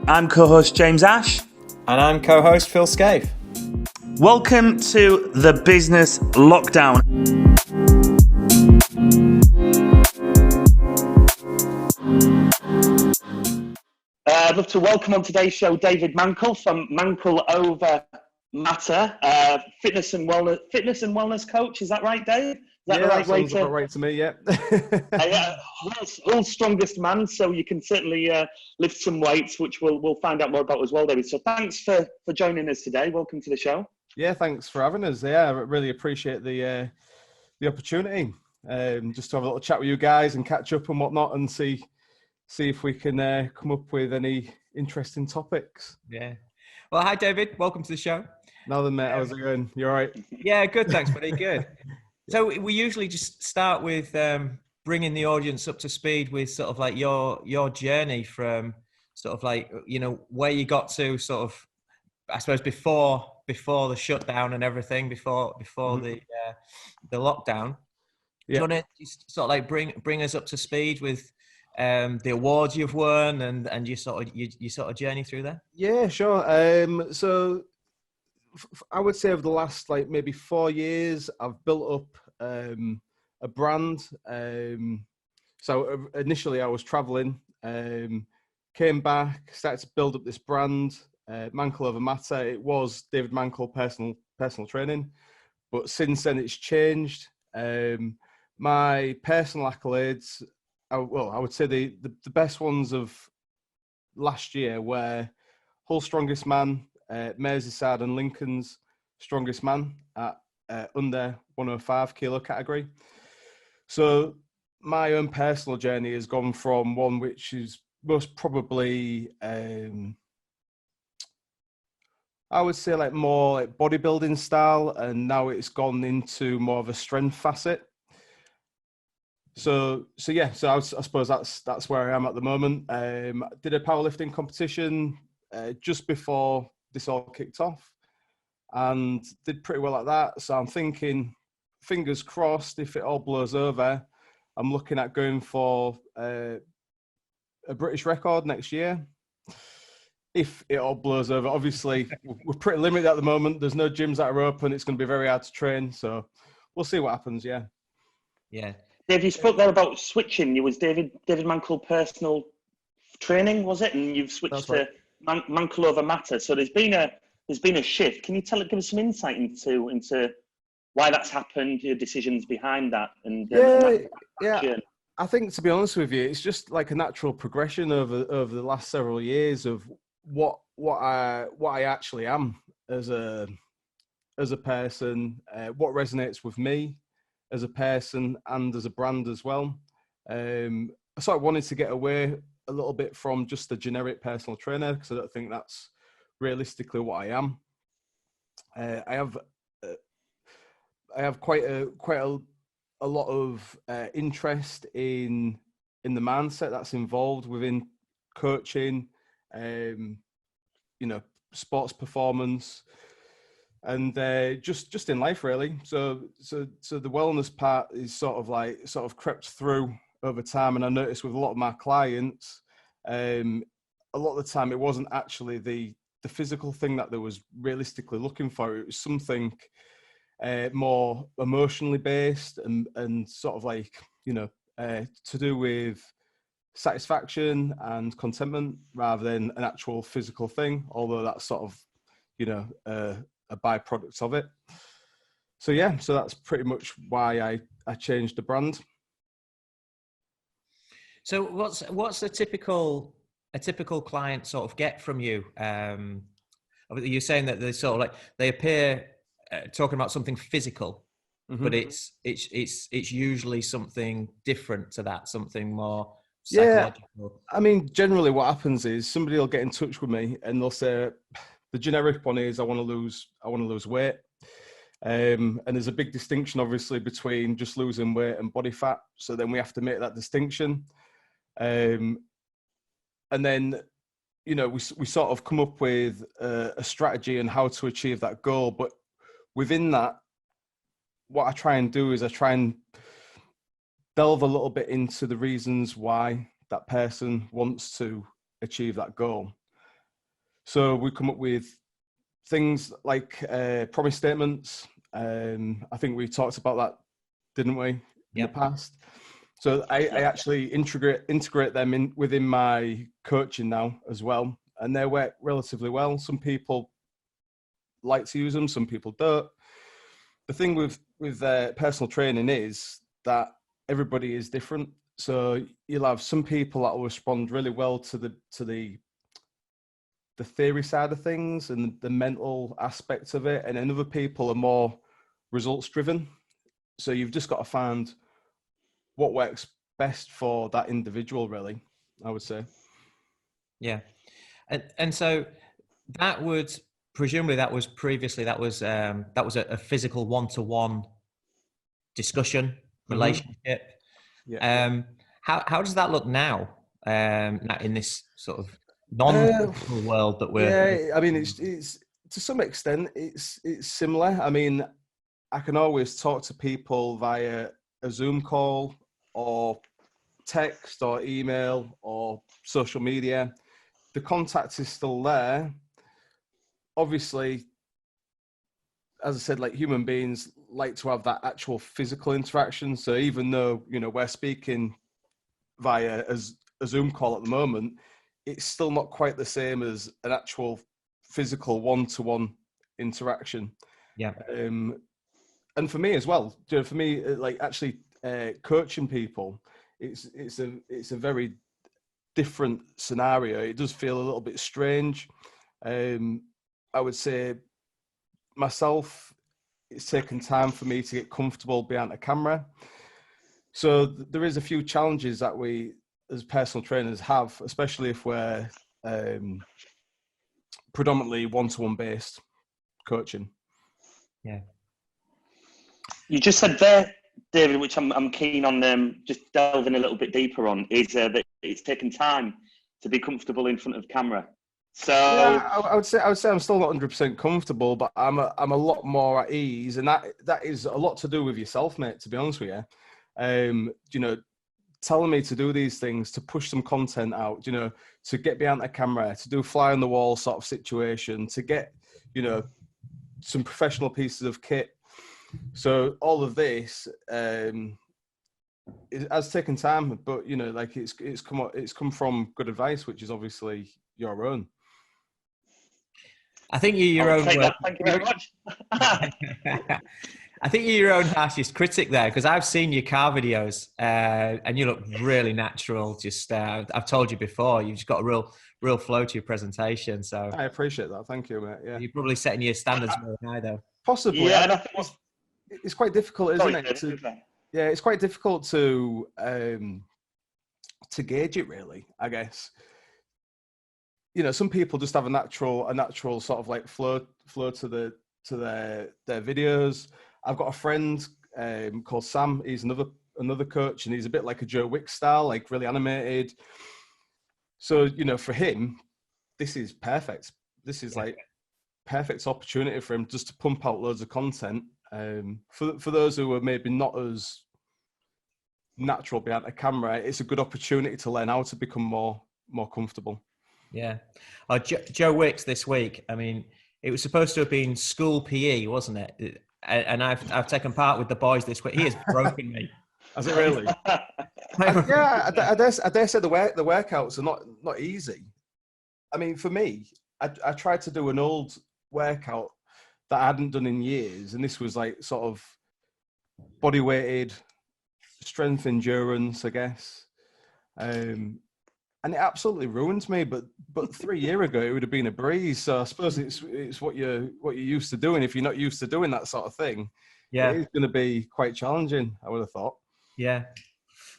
I'm co-host James Ash. And I'm co-host Phil Scaife. Welcome to the Business Lockdown. I'd love to welcome on today's show David Mankel from Mankel Over Matter, fitness and wellness coach. Is that right, Dave? Is that the right that way sounds about right to me, yeah. World's strongest man, so you can certainly lift some weights, which we'll find out more about as well, David. So thanks for joining us today. Welcome to the show. Yeah, thanks for having us. Yeah, I really appreciate the opportunity. Just to have a little chat with you guys and catch up and whatnot, and see if we can come up with any interesting topics. Yeah. Well, hi, David. Welcome to the show. Now then, mate, how's it going? You all right? Yeah, good. Thanks, buddy. Good. So we usually just start with bringing the audience up to speed with sort of like your journey from sort of like, you know, where you got to sort of, I suppose, before the shutdown and everything, before the lockdown. Yeah. Do you want to just sort of like bring us up to speed with the awards you've won and your sort of journey through there? Yeah, sure. So I would say over the last like maybe 4 years, I've built up a brand. So initially I was traveling, came back, started to build up this brand, Mankel Over Matter. It was David Mankel personal training, but since then it's changed. My personal accolades, I would say the best ones of last year were Hull Strongest Man, Merseyside and Lincoln's Strongest Man at under 105 kilo category. So my own personal journey has gone from one which is most probably, I would say like more like bodybuilding style, and now it's gone into more of a strength facet. So I suppose that's where I am at the moment. Did a powerlifting competition just before this all kicked off, and did pretty well at that. So I'm thinking, fingers crossed, if it all blows over, I'm looking at going for a British record next year. If it all blows over, obviously we're pretty limited at the moment. There's no gyms that are open. It's going to be very hard to train. So we'll see what happens. Yeah. Yeah. Dave, you spoke there about switching. You was David Mankel personal training, was it? And you've switched to Mankel Over Matter. So there's been a shift. Can you give us some insight into why that's happened, your decisions behind that, and yeah. I think, to be honest with you, it's just like a natural progression over the last several years of what I actually am as a person, what resonates with me as a person and as a brand as well. I sort of wanted to get away a little bit from just the generic personal trainer, because I don't think that's realistically what I am. I have quite a lot of interest in the mindset that's involved within coaching, sports performance, and just in life really. So the wellness part is sort of crept through over time, and I noticed with a lot of my clients, a lot of the time it wasn't actually the physical thing that they was realistically looking for. It was something more emotionally based and sort of like, to do with satisfaction and contentment rather than an actual physical thing, although that's sort of, a byproduct of it. So that's pretty much why I changed the brand. So what's a typical client sort of get from you? You're saying that they sort of like, they appear talking about something physical, mm-hmm. but it's usually something different to that, something more psychological. Yeah, I mean, generally what happens is somebody will get in touch with me and they'll say, the generic one is, I want to lose weight. And there's a big distinction, obviously, between just losing weight and body fat. So then we have to make that distinction. And then, we sort of come up with a strategy on how to achieve that goal. But within that, what I try and do is I try and delve a little bit into the reasons why that person wants to achieve that goal. So we come up with things like promise statements. I think we talked about that, didn't we, in the past? So I actually integrate them in within my coaching now as well, and they work relatively well. Some people like to use them, some people don't. The thing with personal training is that everybody is different. So you'll have some people that will respond really well to the theory side of things and the mental aspects of it, and then other people are more results driven. So you've just got to find what works best for that individual, really, I would say. Yeah. And so that would presumably that was a physical one-to-one discussion relationship. Yeah. How does that look now in this sort of non-physical world that we're I mean it's to some extent it's similar. I mean, I can always talk to people via a Zoom call or text or email or social media. The contact is still there. Obviously, as I said, like, human beings like to have that actual physical interaction. So even though, you know, we're speaking via a Zoom call at the moment, it's still not quite the same as an actual physical one-to-one interaction. Yeah. And for me as well, you know, for me, like, actually coaching people, it's a very different scenario. It does feel a little bit strange. I would say myself, it's taken time for me to get comfortable behind a camera. So there is a few challenges that we as personal trainers have, especially if we're predominantly one-to-one based coaching. Yeah. You just said there, David, which I'm keen on just delving a little bit deeper on, is that it's taken time to be comfortable in front of camera. So yeah, I would say I'm still not 100% comfortable, but I'm a lot more at ease, and that is a lot to do with yourself, mate. To be honest with you, you know, telling me to do these things, to push some content out, you know, to get behind the camera, to do fly on the wall sort of situation, to get, you know, some professional pieces of kit. So all of this it has taken time, but, you know, like, it's come from good advice, which is obviously your own. I think you're your own. Thank you very much. I think you're your own harshest critic there, because I've seen your car videos and you look really natural. Just I've told you before, you've just got a real flow to your presentation. So I appreciate that. Thank you, mate. Yeah, you're probably setting your standards very high, though. Possibly. Yeah, and I think it's quite difficult, isn't it? David, Yeah, it's quite difficult to gauge it, really, I guess. You know, some people just have a natural sort of like flow to their videos. I've got a friend called Sam. He's another coach, and he's a bit like a Joe Wicks style, like really animated. So, you know, for him, this is perfect. This is like perfect opportunity for him just to pump out loads of content. For those who are maybe not as natural behind a camera, it's a good opportunity to learn how to become more comfortable. Yeah. Joe Wicks this week, I mean, it was supposed to have been school PE, wasn't it? And I've taken part with the boys this week. He has broken me. Has it really? Yeah, I dare say the workouts are not easy. I mean, for me, I tried to do an old workout that I hadn't done in years, and this was like sort of body weighted strength endurance, I guess. And it absolutely ruined me. But 3 years ago, it would have been a breeze. So I suppose it's what you're used to doing. If you're not used to doing that sort of thing, yeah, it is going to be quite challenging, I would have thought. Yeah,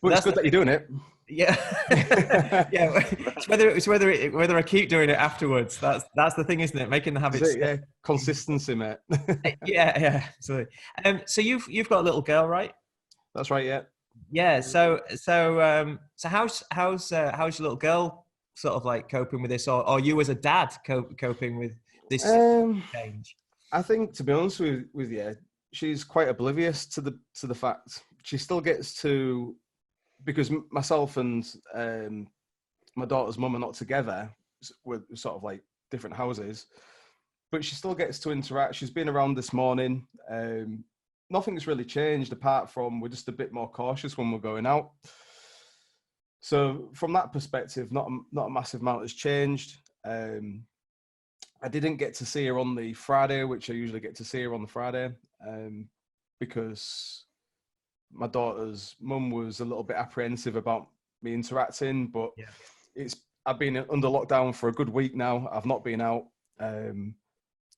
but it's good that you're doing it. Yeah, yeah. It's whether I keep doing it afterwards. That's the thing, isn't it? Making the habit. Yeah, consistency, mate. yeah, absolutely. So you've got a little girl, right? That's right. Yeah. Yeah. So how's your little girl sort of like coping with this, or you as a dad coping with this change? I think, to be honest with you, she's quite oblivious to the fact. She still gets to, because myself and my daughter's mum are not together. We're sort of like different houses, but she still gets to interact. She's been around this morning. Nothing's really changed apart from we're just a bit more cautious when we're going out. So from that perspective, not a massive amount has changed. I didn't get to see her on the Friday, which I usually get to see her on the Friday, because my daughter's mum was a little bit apprehensive about me interacting, but I've been under lockdown for a good week now. I've not been out.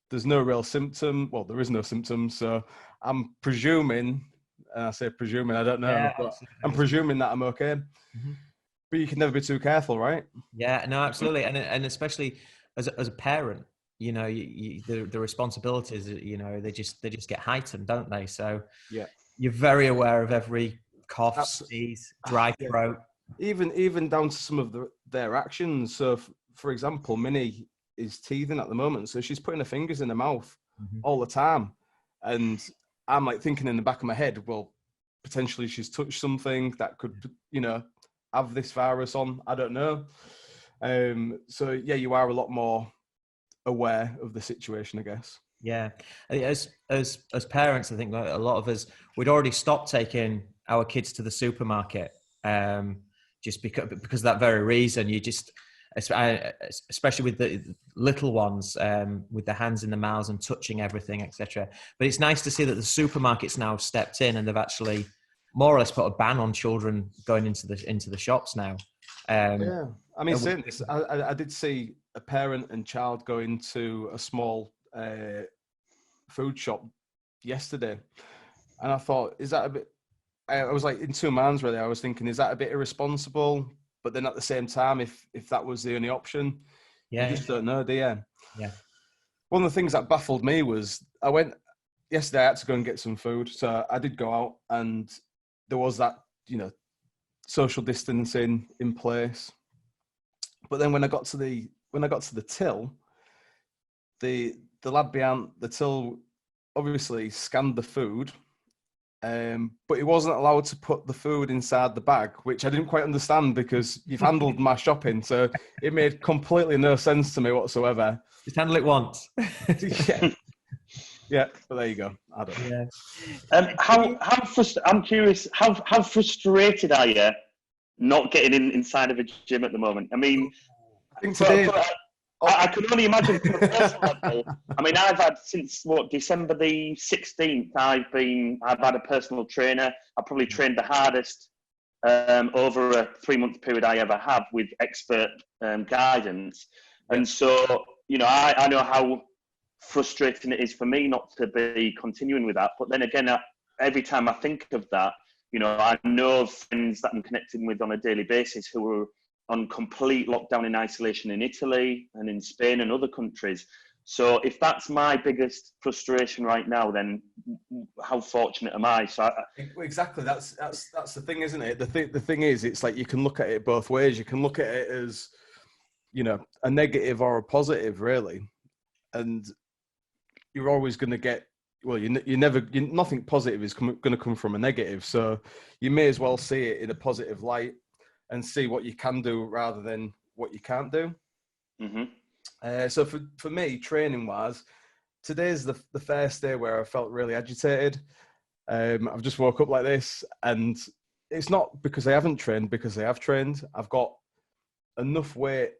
There's no real symptom. Well, there is no symptom. So I'm presuming, and I say presuming, I don't know, but I'm presuming that I'm okay. Mm-hmm. But you can never be too careful, right? Yeah, no, absolutely. And especially as a parent, you know, the responsibilities, you know, they just get heightened, don't they? So you're very aware of every cough, sneeze, dry throat. Even down to some of their actions. So, for example, Minnie is teething at the moment, so she's putting her fingers in her mouth all the time, and I'm like thinking in the back of my head, well, potentially she's touched something that could, you know, have this virus on. I don't know. So yeah, you are a lot more aware of the situation, I guess. Yeah, as parents, I think a lot of us, we'd already stopped taking our kids to the supermarket, just because of that very reason. You just, especially with the little ones, with their hands in the mouths and touching everything, etc. But it's nice to see that the supermarkets now stepped in and they've actually more or less put a ban on children going into the shops now. Yeah, I mean, since I did see a parent and child go into a small food shop yesterday, and I thought, is that a bit? I was like in two minds really. I was thinking, is that a bit irresponsible? But then at the same time, if that was the only option, you just don't know, do you? Yeah. One of the things that baffled me was I went yesterday. I had to go and get some food, so I did go out, and there was that, you know, social distancing in place. But then when I got to the till, the lad behind the till obviously scanned the food, but he wasn't allowed to put the food inside the bag, which I didn't quite understand because you've handled my shopping, so it made completely no sense to me whatsoever. Just handle it once. Yeah, but there you go. I don't know. Yeah. I'm curious. How frustrated are you not getting inside of a gym at the moment? I mean, I think today. I can only imagine from a personal level. I mean, I've had since December the 16th. I've had a personal trainer. I probably trained the hardest over a 3-month period I ever have with expert guidance. And so, you know, I know how frustrating it is for me not to be continuing with that. But then again, every time I think of that, you know, I know of friends that I'm connecting with on a daily basis who are on complete lockdown and isolation in Italy and in Spain and other countries. So if that's my biggest frustration right now, then how fortunate am I? So exactly, that's the thing, isn't it? The thing is, it's like you can look at it both ways. You can look at it as, you know, a negative or a positive, really, and you're always going to get. Well, nothing positive is going to come from a negative. So you may as well see it in a positive light and see what you can do rather than what you can't do. Mm-hmm. So for me, training wise, today's the first day where I felt really agitated. I've just woke up like this, and it's not because I haven't trained, because I have trained. I've got enough weight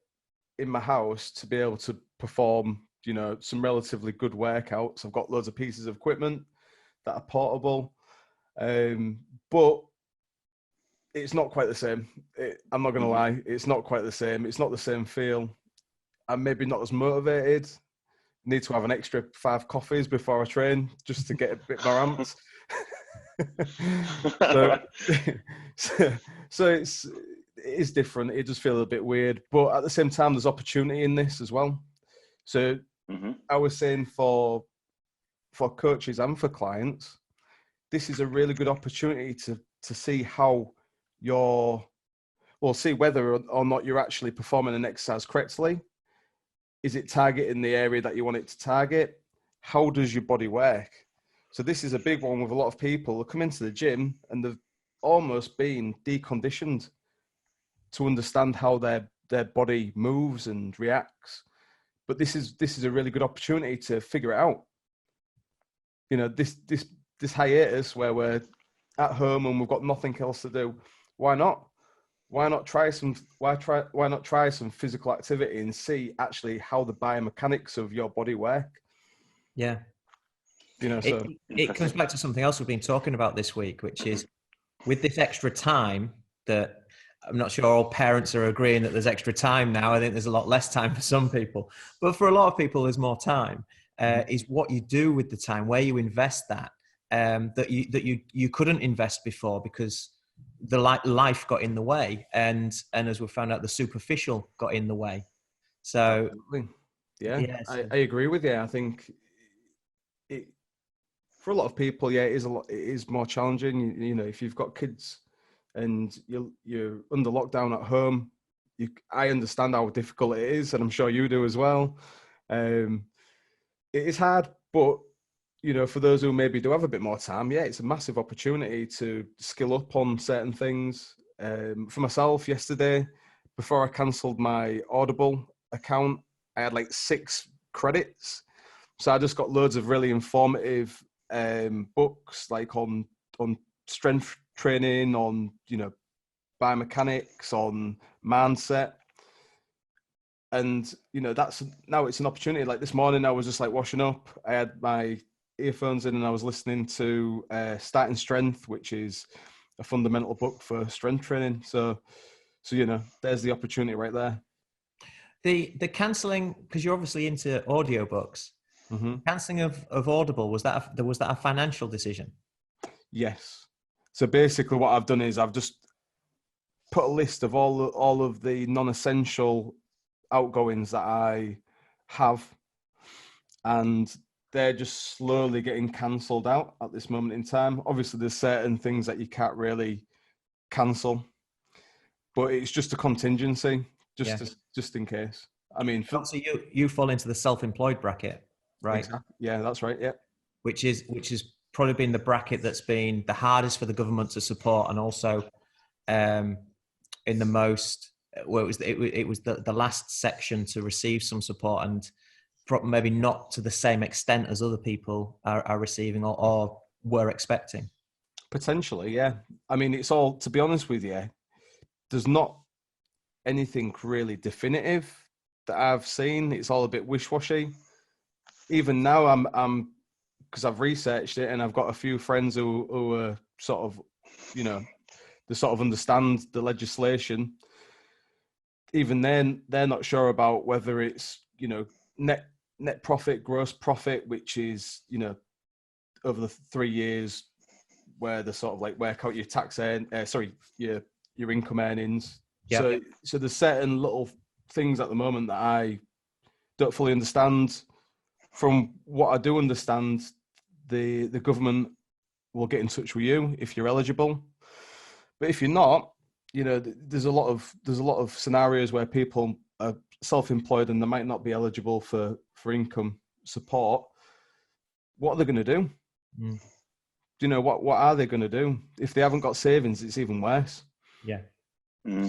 in my house to be able to perform, you know, some relatively good workouts. I've got loads of pieces of equipment that are portable, but it's not quite the same. I'm not going to lie. It's not quite the same. It's not the same feel. I'm maybe not as motivated. Need to have an extra 5 coffees before I train just to get a bit more amped. so it is different. It does feel a bit weird, but at the same time, there's opportunity in this as well. So I was saying for coaches and for clients, this is a really good opportunity to see how see whether or not you're actually performing an exercise correctly. Is it targeting the area that you want it to target? How does your body work? So this is a big one with a lot of people who come into the gym and they've almost been deconditioned to understand how their body moves and reacts, but this is a really good opportunity to figure it out. You know, this hiatus where we're at home and we've got nothing else to do. Why not? Why not try some physical activity and see actually how the biomechanics of your body work? Yeah. You know, so it comes back to something else we've been talking about this week, which is with this extra time that I'm not sure all parents are agreeing that there's extra time now. I think there's a lot less time for some people, but for a lot of people, there's more time. Is what you do with the time, where you invest that, that you couldn't invest before because the life got in the way, and as we found out, the superficial got in the way. So, yeah, I agree with you. I think for a lot of people, it is more challenging. You know, if you've got kids and you're under lockdown at home, I understand how difficult it is, and I'm sure you do as well. It is hard, but you know, for those who maybe do have a bit more time, it's a massive opportunity to skill up on certain things. For myself, yesterday, before I cancelled my Audible account, I had like 6 credits. So I just got loads of really informative books, like on strength training, on, you know, biomechanics, on mindset. And, you know, now it's an opportunity. Like this morning, I was just like washing up. I had my earphones in and I was listening to Starting Strength, which is a fundamental book for strength training. So, you know, there's the opportunity right there. The cancelling, because you're obviously into audiobooks, cancelling of Audible, was that a financial decision? Yes. So basically what I've done is I've just put a list of all of the non-essential outgoings that I have, and they're just slowly getting cancelled out at this moment in time. Obviously, there's certain things that you can't really cancel, but it's just a contingency, just in case. I mean, so you fall into the self-employed bracket, right? Exactly. Yeah, that's right. Yeah, which is probably been the bracket that's been the hardest for the government to support, and also in the most, well, it was the last section to receive some support, and maybe not to the same extent as other people are receiving or were expecting. Potentially, yeah. I mean, it's all, to be honest with you, there's not anything really definitive that I've seen. It's all a bit wish-washy. Even now, I'm because I've researched it and I've got a few friends who are sort of, you know, they sort of understand the legislation. Even then, they're not sure about whether it's, you know, net profit, gross profit, which is, you know, over the 3 years where they sort of like work out your tax your income earnings. So there's certain little things at the moment that I don't fully understand. From what I do understand, the government will get in touch with you if you're eligible. But if you're not, you know, there's a lot of scenarios where people are self-employed and they might not be eligible for income support. What are they going to do? Do you know what are they going to do if they haven't got savings? It's even worse. Yeah.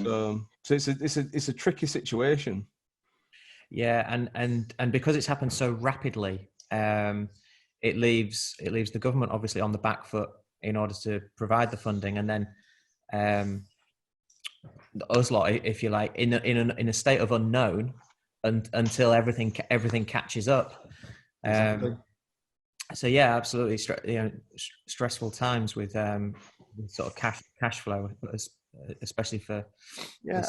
So it's a tricky situation. Yeah, and because it's happened so rapidly, it leaves the government obviously on the back foot in order to provide the funding, and then us lot, if you like, in a state of unknown until everything catches up. Exactly. So yeah, absolutely, stressful times with sort of cash flow, especially for I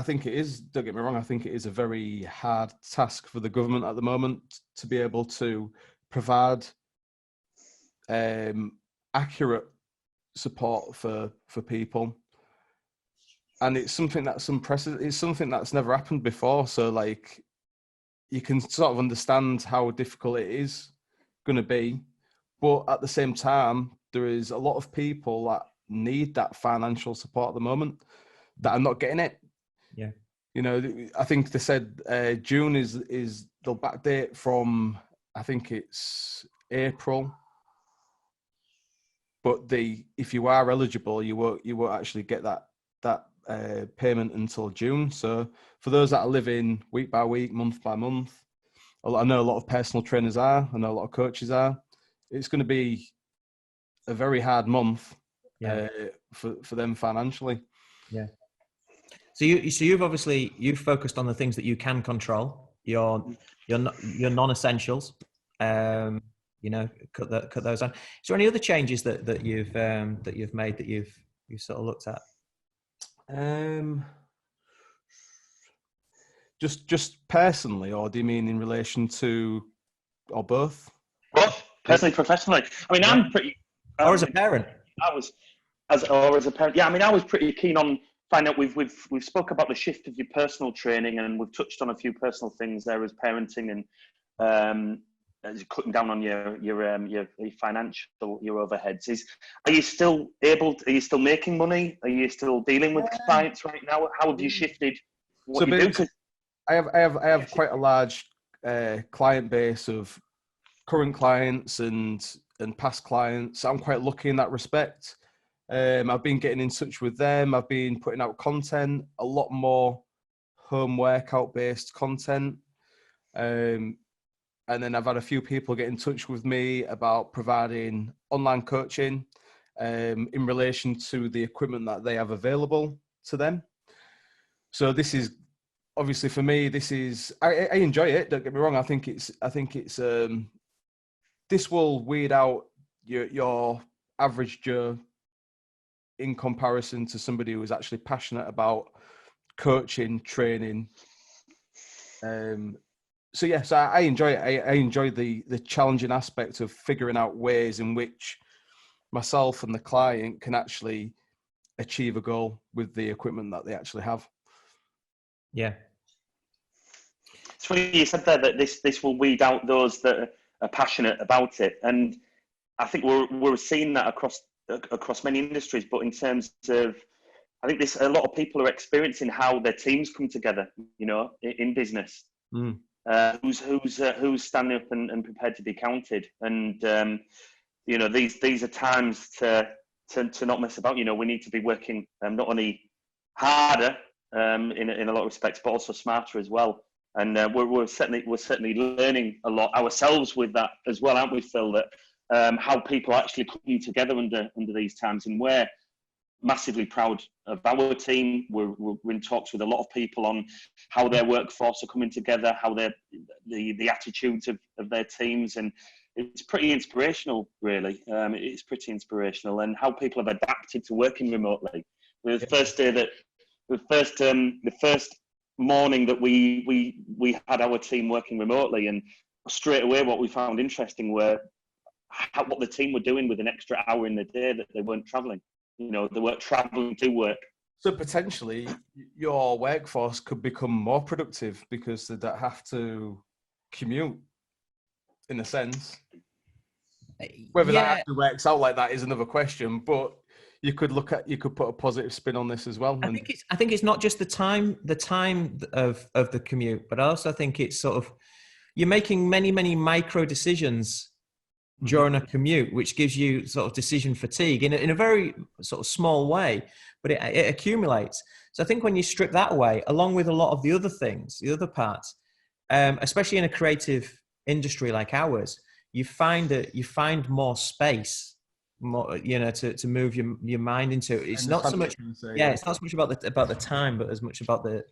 think it is. Don't get me wrong. I think it is a very hard task for the government at the moment to be able to provide accurate support for people, and it's something that's unprecedented. It's something that's never happened before. So like, you can sort of understand how difficult it is going to be, but at the same time, there is a lot of people that need that financial support at the moment that are not getting it. Yeah. You know, I think they said June is they'll backdate from, I think it's April. But if you are eligible, you won't actually get that payment until June. So for those that are living week by week, month by month, I know a lot of personal trainers are, I know a lot of coaches are. It's going to be a very hard month for them financially. Yeah. So you've focused on the things that you can control. Your non-essentials. Cut those down. Is there any other changes that you've made that you've sort of looked at? Just personally, or do you mean in relation to, or both? Both, personally, professionally. I mean, I'm pretty. Or as a parent. As a parent. Yeah, I mean, I was pretty keen on finding out. We've spoke about the shift of your personal training, and we've touched on a few personal things there as parenting and cutting down on your financial, your overheads. Are you still making money? Are you still dealing with clients right now? How have you shifted what you do? I have quite a large client base of current clients and past clients. I'm quite lucky in that respect. I've been getting in touch with them. I've been putting out content, a lot more home workout based content. And then I've had a few people get in touch with me about providing online coaching in relation to the equipment that they have available to them. So this is obviously for me. I enjoy it. Don't get me wrong. I think it's this will weed out your average Joe in comparison to somebody who is actually passionate about coaching, training. So yes, I enjoy it. I enjoy the challenging aspect of figuring out ways in which myself and the client can actually achieve a goal with the equipment that they actually have. Yeah. It's funny you said there that this will weed out those that are passionate about it, and I think we're seeing that across many industries. But in terms of, I think a lot of people are experiencing how their teams come together, in business. Who's standing up and prepared to be counted, and these are times to not mess about. We need to be working not only harder in a lot of respects, but also smarter as well. And we're certainly learning a lot ourselves with that as well, aren't we, Phil? That how people actually come together under these times, and we're massively proud of our team. We're in talks with a lot of people on how their workforce are coming together, how the attitudes of their teams, and it's pretty inspirational, really. It's pretty inspirational, and how people have adapted to working remotely. The first morning that we had our team working remotely, and straight away what we found interesting were what the team were doing with an extra hour in the day that they weren't traveling. They weren't traveling to work. So potentially your workforce could become more productive because they don't have to commute, in a sense. Whether that actually works out like that is another question, but you could put a positive spin on this as well. I think it's not just the time of the commute, but I also think it's sort of, you're making many micro decisions during a commute, which gives you sort of decision fatigue in a very sort of small way, but it accumulates. So I think when you strip that away, along with a lot of the other things, the other parts, especially in a creative industry like ours, you find more space, more, to move your mind into. It's not so much, it's not so much about the time, but as much about the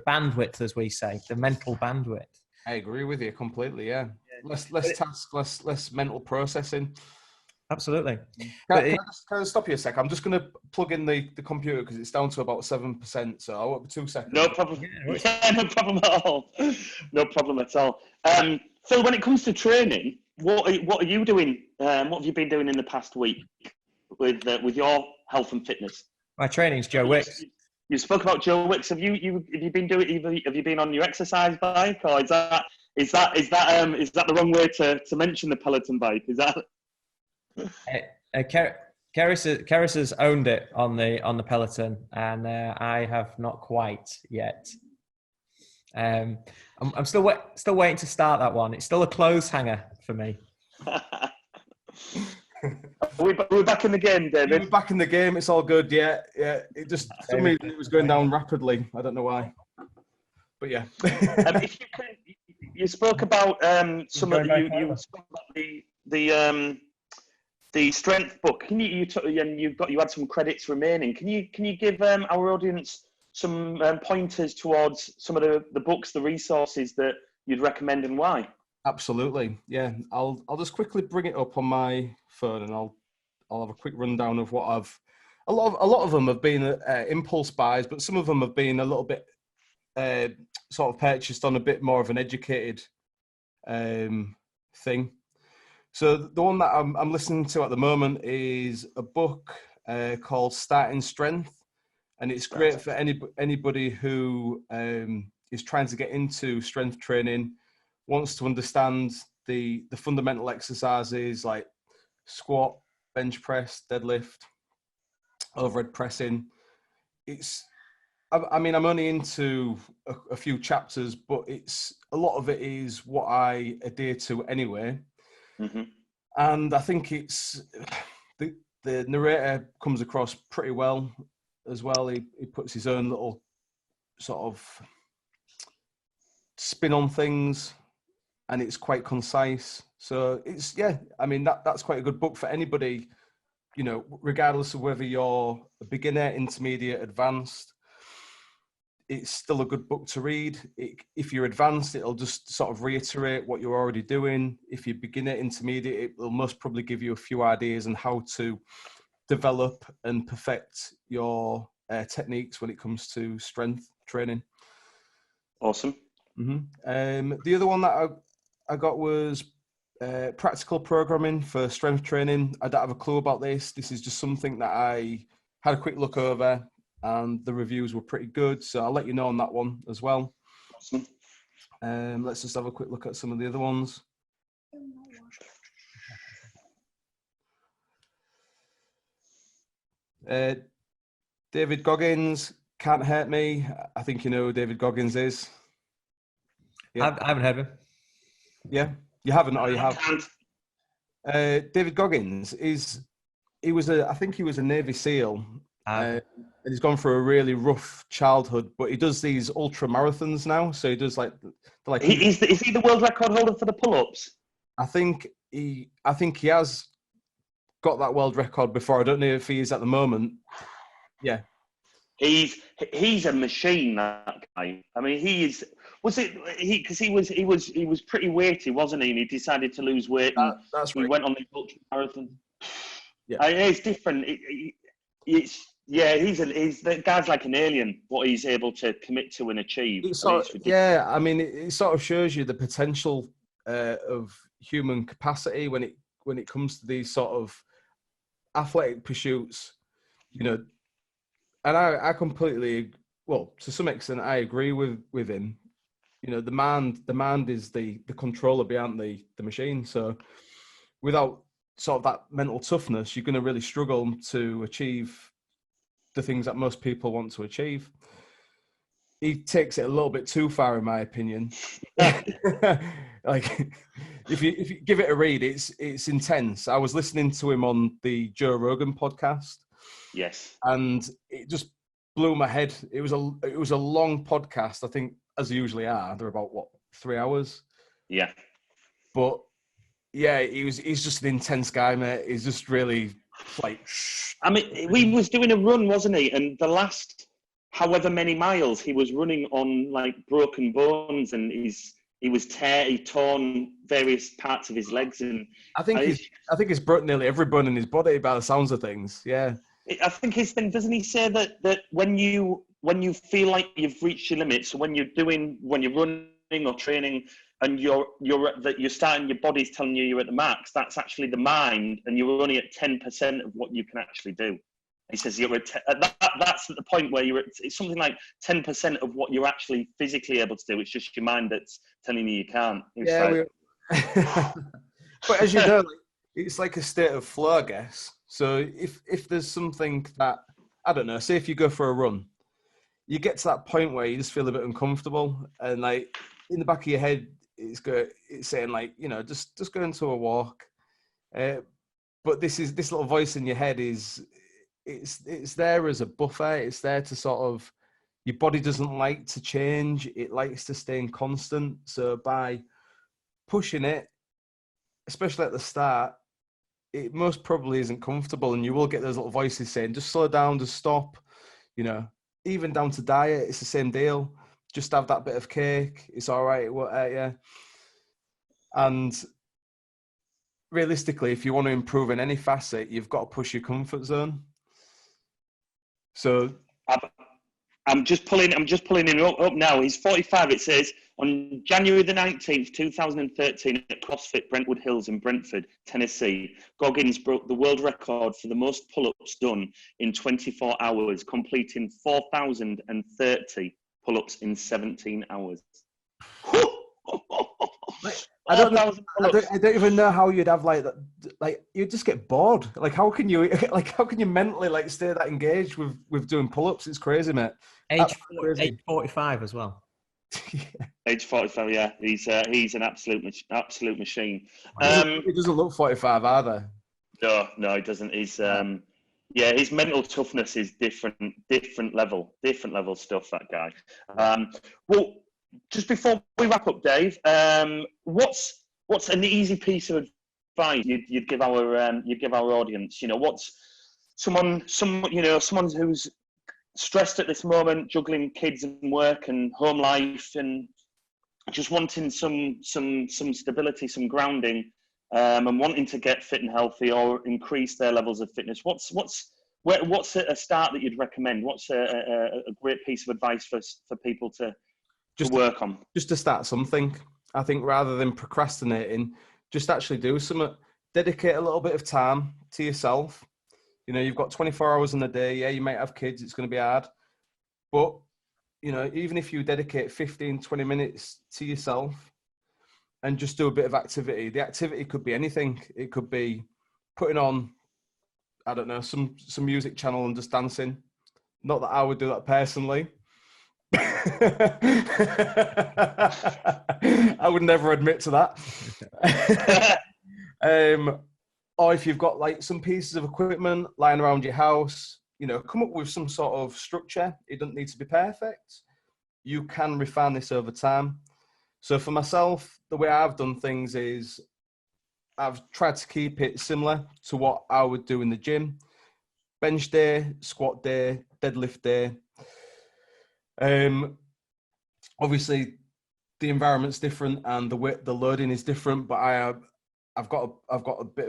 bandwidth, as we say, the mental bandwidth. I agree with you completely. Yeah, less task, less mental processing. Absolutely. Can I stop you a sec? I'm just going to plug in the computer because it's down to about 7%. So I won't be 2 seconds. No problem. Yeah, no problem at all. No problem at all. Phil, when it comes to training, what are you doing? What have you been doing in the past week with your health and fitness? My training's Joe Wicks. You spoke about Joe Wicks. Have you been on your exercise bike, or is that the wrong way to mention the Peloton bike? Is that? Keris has owned it on the Peloton, and I have not quite yet. I'm still waiting to start that one. It's still a clothes hanger for me. We're back in the game, David. We're back in the game. It's all good. Yeah. It just, for some reason, it was going down rapidly. I don't know why. But yeah. If you could, you spoke about you spoke about the strength book. Can you had some credits remaining? Can you give our audience some pointers towards some of the books, the resources that you'd recommend and why? Absolutely. Yeah. I'll just quickly bring it up on my phone and I'll have a quick rundown of what a lot of them have been impulse buys, but some of them have been a little bit sort of purchased on a bit more of an educated thing. So the one that I'm listening to at the moment is a book called Starting Strength, and it's great for anybody who is trying to get into strength training, wants to understand the fundamental exercises like squat, bench press, deadlift, overhead pressing. I mean, I'm only into a few chapters, but a lot of it is what I adhere to anyway. Mm-hmm. And I think it's the narrator comes across pretty well as well. He puts his own little sort of spin on things, and it's quite concise. So I mean, that's quite a good book for anybody, regardless of whether you're a beginner, intermediate, advanced. It's still a good book to read. If you're advanced, it'll just sort of reiterate what you're already doing. If you're beginner, intermediate, it will most probably give you a few ideas on how to develop and perfect your techniques when it comes to strength training. Awesome. Mm-hmm. The other one that I got was practical programming for strength training. I don't have a clue about this. This is just something that I had a quick look over, and the reviews were pretty good. So I'll let you know on that one as well. Awesome. Let's just have a quick look at some of the other ones. David Goggins, Can't Hurt Me. I think you know who David Goggins is. Yeah. I haven't heard of him. Yeah, you haven't, or you have? David Goggins I think he was a Navy SEAL. And he's gone through a really rough childhood, but he does these ultra marathons now. So he does like is he the world record holder for the pull-ups? I think he has got that world record before. I don't know if he is at the moment. Yeah, he's a machine, that guy. I mean, because he was pretty weighty, wasn't he? And he decided to lose weight. That's right. He went on the ultra marathon. Yeah, it's different. He's the guy's like an alien. What he's able to commit to and achieve. I mean, it sort of shows you the potential of human capacity when it comes to these sort of athletic pursuits, And I completely, well, to some extent, I agree with him. The man is the controller behind the machine. So without sort of that mental toughness, you're going to really struggle to achieve the things that most people want to achieve. He takes it a little bit too far, in my opinion. Like, if you give it a read, it's intense. I was listening to him on the Joe Rogan podcast. Yes, and it just blew my head. It was a long podcast. I think, as they usually are, they're about 3 hours. Yeah, but yeah, he's just an intense guy, mate. He's just really like. I mean, he was doing a run, wasn't he? And the last however many miles, he was running on like broken bones, and he torn various parts of his legs, and I think he's broken nearly every bone in his body by the sounds of things. Yeah, I think his thing, doesn't he say that when you feel like you've reached your limits, so when you're running or training, and you're starting, your body's telling you you're at the max, that's actually the mind, and you're only at 10% of what you can actually do. He says you're at that's at the point where it's something like 10% of what you're actually physically able to do. It's just your mind that's telling you can't. But as you know, it's like a state of flow, I guess. So if there's something that, I don't know, say if you go for a run, you get to that point where you just feel a bit uncomfortable, and like in the back of your head, it's saying like, just go into a walk. but this little voice in your head it's there as a buffer. It's there to sort of, your body doesn't like to change. It likes to stay in constant. So by pushing it, especially at the start, it most probably isn't comfortable, and you will get those little voices saying, just slow down, just stop. Even down to diet, it's the same deal. Just have that bit of cake. It's all right. It won't hurt you. And realistically, if you want to improve in any facet, you've got to push your comfort zone. So I'm just pulling him up now. He's 45. It says on January the 19th, 2013 at CrossFit Brentwood Hills in Brentford, Tennessee, Goggins broke the world record for the most pull-ups done in 24 hours, completing 4,030 pull-ups in 17 hours. I don't even know how you'd have like that. Like, you'd just get bored. Like, how can you mentally like stay that engaged with doing pull-ups? It's crazy, mate. Age 45 as well. Age 45, yeah. He's an absolute machine. He doesn't look 45 either. No, he doesn't. He's his mental toughness is different level stuff, that guy. Well, just before we wrap up, Dave, what's an easy piece of advice you'd give our audience? What's someone who's stressed at this moment, juggling kids and work and home life, and just wanting some stability, some grounding, and wanting to get fit and healthy or increase their levels of fitness. What's a start that you'd recommend? What's a great piece of advice for people to work on? Just to start something. I think rather than procrastinating, just actually do something. Dedicate a little bit of time to yourself. You've got 24 hours in a day. Yeah, you might have kids. It's going to be hard. But, even if you dedicate 15, 20 minutes to yourself and just do a bit of activity, the activity could be anything. It could be putting on, I don't know, some music channel and just dancing. Not that I would do that personally. I would never admit to that. Or if you've got like some pieces of equipment lying around your house, come up with some sort of structure. It doesn't need to be perfect. You can refine this over time. So for myself, the way I've done things is I've tried to keep it similar to what I would do in the gym. Bench day, squat day, deadlift day. Obviously the environment's different and the loading is different, but I've got a bit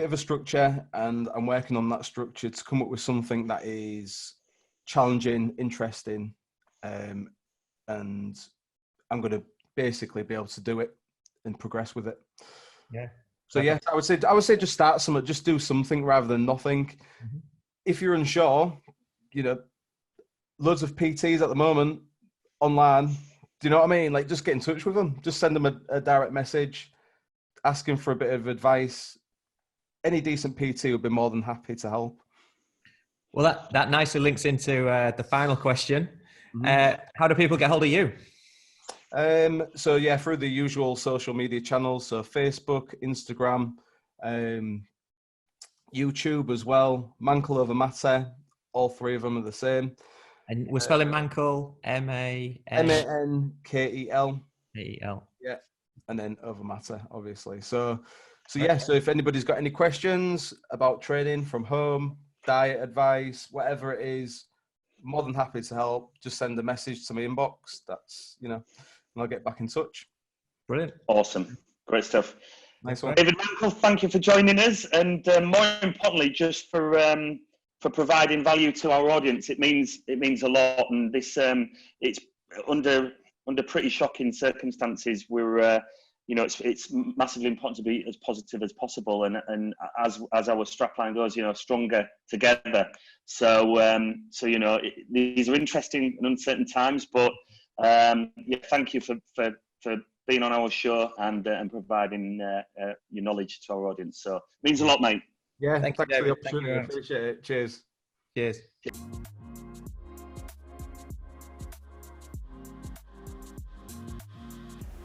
of a structure, and I'm working on that structure to come up with something that is challenging, interesting, and I'm going to basically be able to do it and progress with it. Yeah. So yeah, I would say just start something, just do something rather than nothing. Mm-hmm. If you're unsure, loads of PTs at the moment online. Do you know what I mean? Like, just get in touch with them. Just send them a direct message, asking for a bit of advice. Any decent PT would be more than happy to help. Well, that nicely links into the final question. Mm-hmm. How do people get hold of you? So yeah, through the usual social media channels. So Facebook, Instagram, YouTube as well. Mankel over Matter. All three of them are the same. And we're spelling Mankel, Mankel. Kel. Yeah, and then over Matter, obviously. So yeah. So if anybody's got any questions about training from home, diet advice, whatever it is, more than happy to help. Just send a message to my inbox. That's and I'll get back in touch. Brilliant. Awesome. Great stuff. Nice one. David Mankel, thank you for joining us, and more importantly, just for providing value to our audience. It means a lot, and this it's under pretty shocking circumstances. We're it's massively important to be as positive as possible, and as our strapline goes, stronger together. So these are interesting and uncertain times, but thank you for being on our show and providing your knowledge to our audience. So it means a lot, mate. Yeah, thanks for the opportunity. I appreciate it. Cheers. Cheers.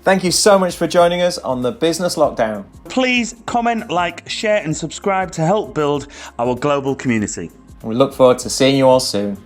Thank you so much for joining us on the Business Lockdown. Please comment, like, share and subscribe to help build our global community. We look forward to seeing you all soon.